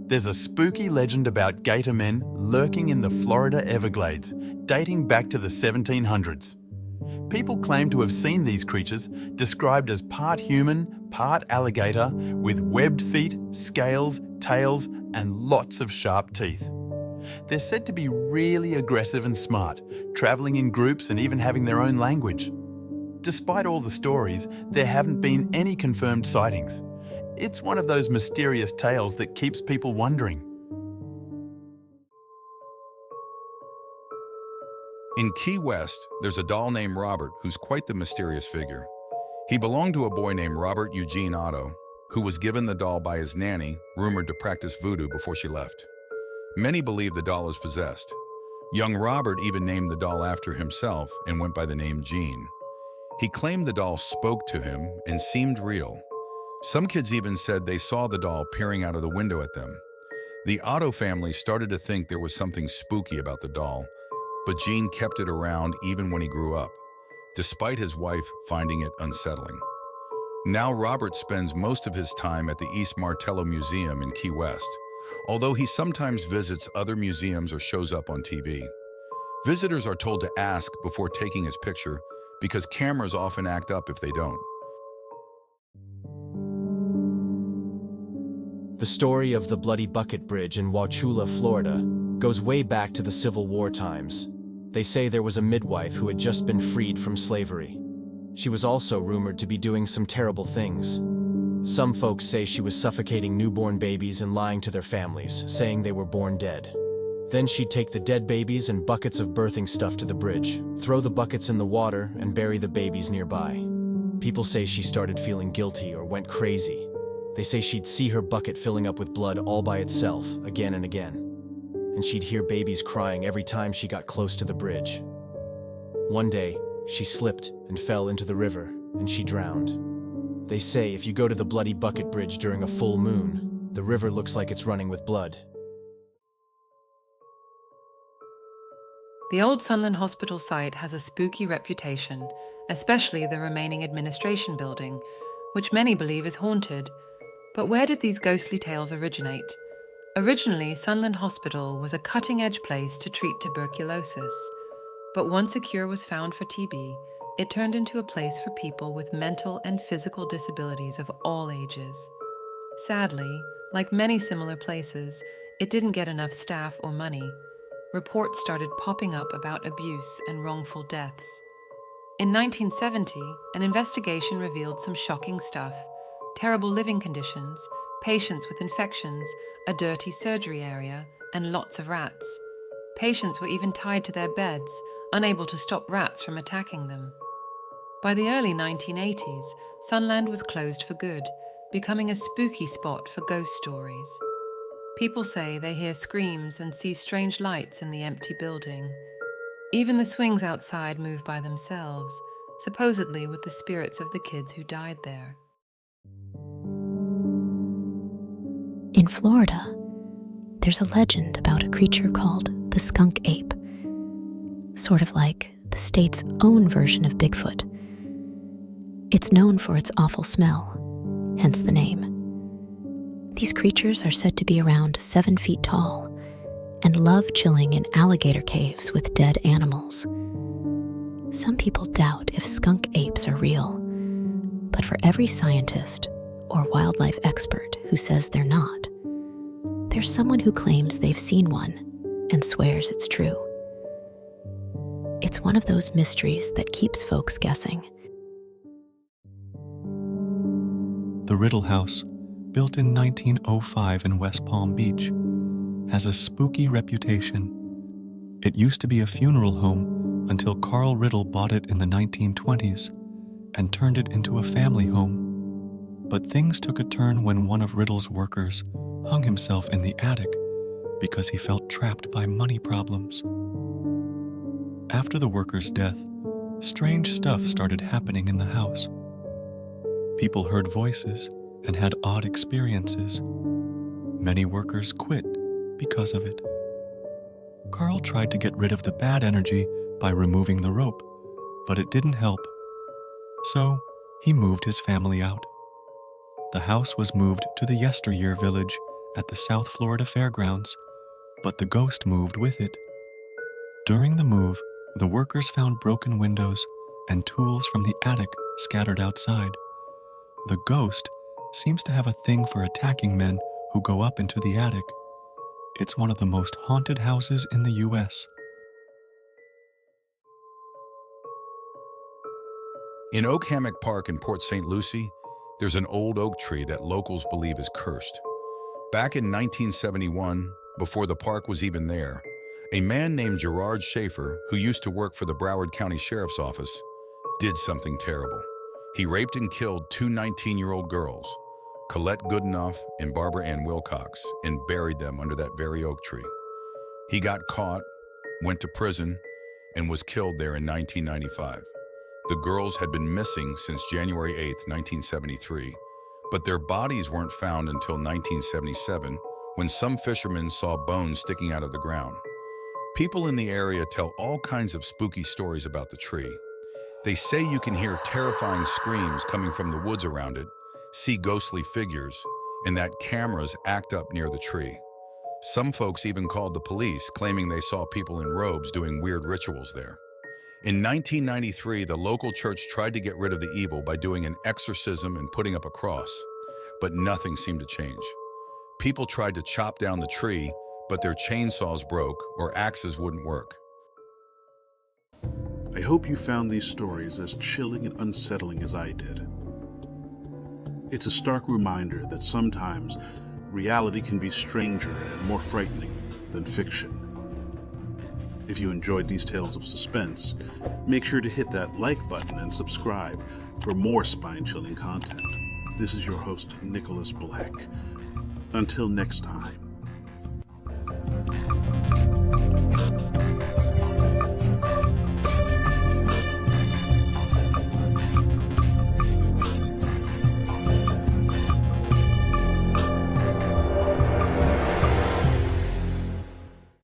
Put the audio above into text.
There's a spooky legend about Gator Men lurking in the Florida Everglades, dating back to the 1700s. People claim to have seen these creatures, described as part human, part alligator, with webbed feet, scales, tails, and lots of sharp teeth. They're said to be really aggressive and smart, travelling in groups and even having their own language. Despite all the stories, there haven't been any confirmed sightings. It's one of those mysterious tales that keeps people wondering. In Key West, there's a doll named Robert who's quite the mysterious figure. He belonged to a boy named Robert Eugene Otto, who was given the doll by his nanny, rumored to practice voodoo before she left. Many believe the doll is possessed. Young Robert even named the doll after himself and went by the name Gene. He claimed the doll spoke to him and seemed real. Some kids even said they saw the doll peering out of the window at them. The Otto family started to think there was something spooky about the doll, but Gene kept it around even when he grew up, despite his wife finding it unsettling. Now Robert spends most of his time at the East Martello Museum in Key West, although he sometimes visits other museums or shows up on TV. Visitors are told to ask before taking his picture because cameras often act up if they don't. The story of the Bloody Bucket Bridge in Wauchula, Florida, goes way back to the Civil War times. They say there was a midwife who had just been freed from slavery. She was also rumored to be doing some terrible things. Some folks say she was suffocating newborn babies and lying to their families, saying they were born dead. Then she'd take the dead babies and buckets of birthing stuff to the bridge, throw the buckets in the water, and bury the babies nearby. People say she started feeling guilty or went crazy. They say she'd see her bucket filling up with blood all by itself, again and again. And she'd hear babies crying every time she got close to the bridge. One day, she slipped and fell into the river, and she drowned. They say if you go to the Bloody Bucket Bridge during a full moon, the river looks like it's running with blood. The old Sunland Hospital site has a spooky reputation, especially the remaining administration building, which many believe is haunted. But where did these ghostly tales originate? Originally, Sunland Hospital was a cutting-edge place to treat tuberculosis. But once a cure was found for TB, it turned into a place for people with mental and physical disabilities of all ages. Sadly, like many similar places, it didn't get enough staff or money. Reports started popping up about abuse and wrongful deaths. In 1970, an investigation revealed some shocking stuff: terrible living conditions, patients with infections, a dirty surgery area, and lots of rats. Patients were even tied to their beds, unable to stop rats from attacking them. By the early 1980s, Sunland was closed for good, becoming a spooky spot for ghost stories. People say they hear screams and see strange lights in the empty building. Even the swings outside move by themselves, supposedly with the spirits of the kids who died there. In Florida, there's a legend about a creature called the Skunk Ape, sort of like the state's own version of Bigfoot. It's known for its awful smell, hence the name. These creatures are said to be around 7 feet tall and love chilling in alligator caves with dead animals. Some people doubt if skunk apes are real, but for every scientist or wildlife expert who says they're not, there's someone who claims they've seen one and swears it's true. It's one of those mysteries that keeps folks guessing. The Riddle House, built in 1905 in West Palm Beach, has a spooky reputation. It used to be a funeral home until Carl Riddle bought it in the 1920s and turned it into a family home. But things took a turn when one of Riddle's workers hung himself in the attic because he felt trapped by money problems. After the worker's death, strange stuff started happening in the house. People heard voices and had odd experiences. Many workers quit because of it. Carl tried to get rid of the bad energy by removing the rope, but it didn't help. So he moved his family out. The house was moved to the Yesteryear Village at the South Florida Fairgrounds, but the ghost moved with it. During the move, the workers found broken windows and tools from the attic scattered outside. The ghost seems to have a thing for attacking men who go up into the attic. It's one of the most haunted houses in the U.S. In Oak Hammock Park in Port St. Lucie, there's an old oak tree that locals believe is cursed. Back in 1971, before the park was even there, a man named Gerard Schaefer, who used to work for the Broward County Sheriff's Office, did something terrible. He raped and killed two 19-year-old girls, Colette Goodenough and Barbara Ann Wilcox, and buried them under that very oak tree. He got caught, went to prison, and was killed there in 1995. The girls had been missing since January 8, 1973, but their bodies weren't found until 1977, when some fishermen saw bones sticking out of the ground. People in the area tell all kinds of spooky stories about the tree. They say you can hear terrifying screams coming from the woods around it, see ghostly figures, and that cameras act up near the tree. Some folks even called the police, claiming they saw people in robes doing weird rituals there. In 1993, the local church tried to get rid of the evil by doing an exorcism and putting up a cross, but nothing seemed to change. People tried to chop down the tree, but their chainsaws broke or axes wouldn't work. I hope you found these stories as chilling and unsettling as I did. It's a stark reminder that sometimes reality can be stranger and more frightening than fiction. If you enjoyed these tales of suspense, make sure to hit that like button and subscribe for more spine-chilling content. This is your host, Nicholas Black. Until next time.